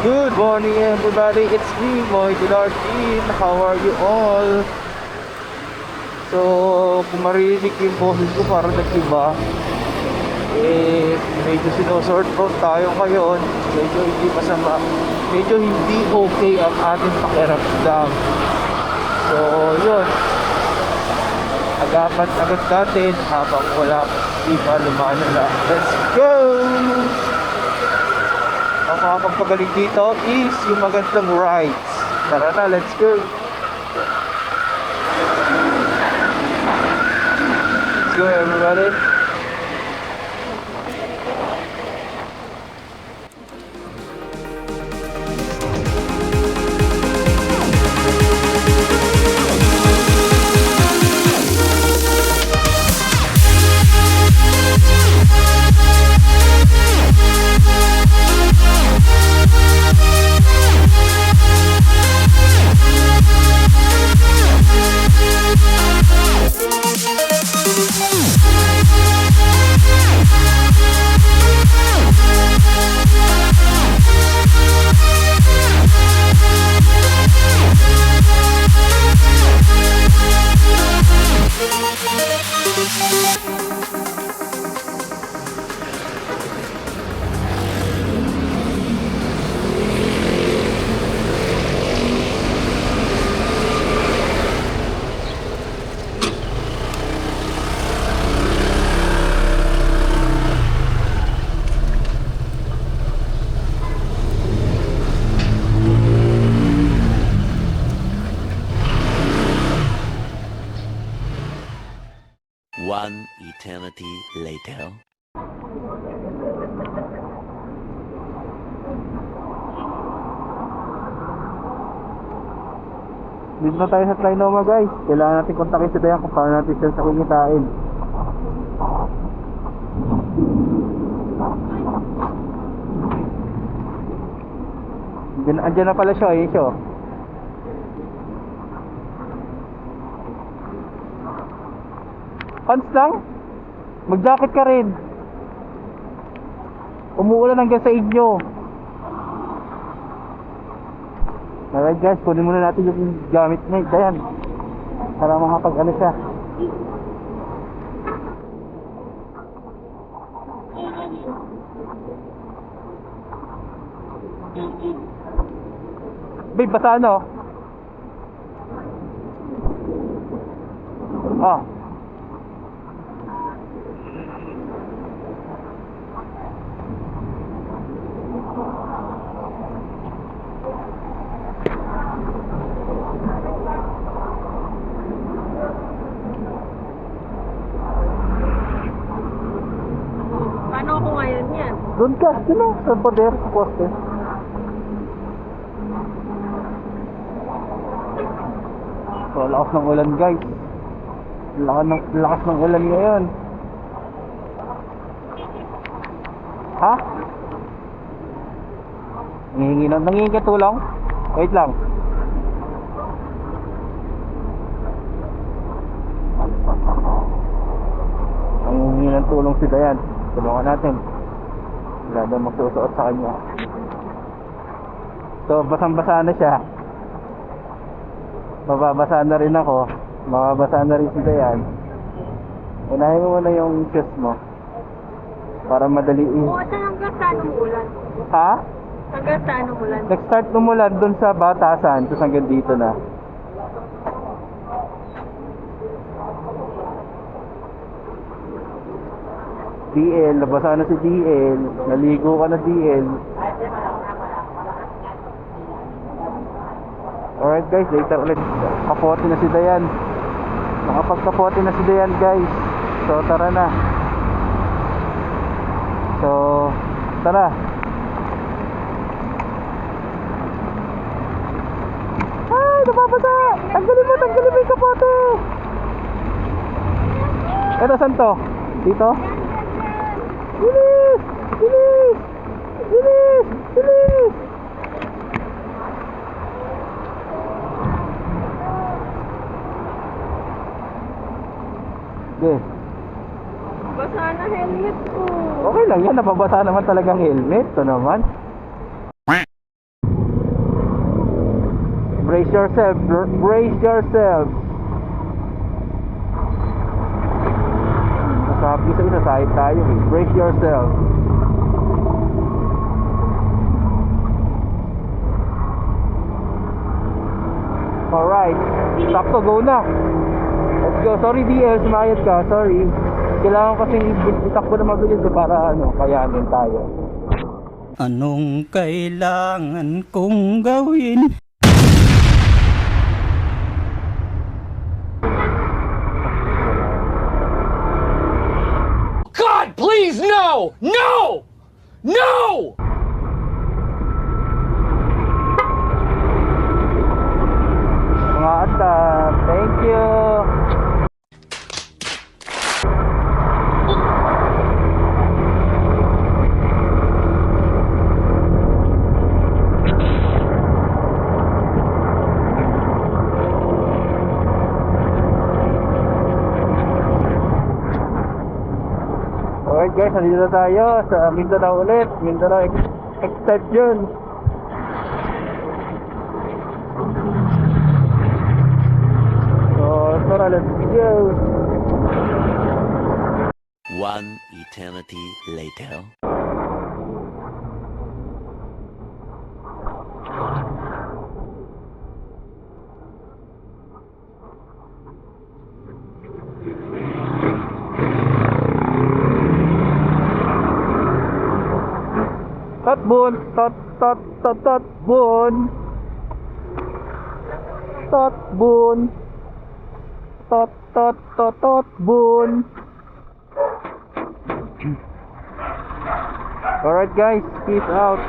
Good morning everybody, it's me, Moy Dilartin. How are you all? So, kung marinig yung boses ko para nag-iba, medyo sinosort out tayo ngayon. Medyo hindi masama, medyo hindi okay ang ating pakiramdam. So, yun, agapan agad natin habang wala di pa lumalala. Let's go! Ang makakapagaling dito is yung magandang rides. Tara na, let's go! Let's go everybody! One eternity later. Dito na tayo sa Trinoma guys. Kailangan natin kontakin si Dayan kung paano natin siya sa kumitain. Andyan na pala siya, ayun siya. Pants lang? Mag-jacket ka rin. Umuulan hanggang sa inyo. Alright guys, kunin muna natin yung gamit niya. Dayan, para makapag-ano siya. Babe, basa ano? Ah. Paano ako ngayon yan? Doon ka, doon na, sa poder, sa poste. So, lakas ng ulan guys. Lakas ng ulan ngayon. Ha? Nangihingi ka tulong? Wait lang. Nangihingi ng tulong si Dayan. Tulungan natin. Wala daw magsusuot sa kanya. So, basang-basa na siya. Mababasa na rin ako. Mababasa na rin si Dayan. Unahin mo muna yung shoes mo para madali Oo, saan hanggang saan umulan? Ha? Hanggang saan umulan? Nag-start umulan dun sa batasan, tapos hanggang dito na. DL, nabasa na si DL. Naligo ka na DL. Alright guys, later ulit. Kapote na si Dayan. Nakapagkapote na si Dayan guys. So tara na. So tara. Ay, nababasa! Tanggalin mo yung kapote! Ito, saan to? Dito? Bilis! Bilis! Bilis! Bilis! Okay. Basa na helmet ko. Okay lang yan, nababasa naman talagang helmet. Ito naman. Brace yourself, brace yourself. Sabi sa isa side tayo eh. Brace yourself. Alright, sakto, go na. Let's go. Sorry DL, sumayad ka, sorry. Kailangan kasi itakbo na mabilis para kayanin tayo. Anong kailangan kong gawin? God, please, no! No! No! Mga atap, thank you. Alright guys, nandito na tayo sa Mindanao ulit. Mindanao Extension. So, tara, let's go. One eternity later. Tatbun, tatbun. Tatbun. Tatbun. Alright guys, peace out.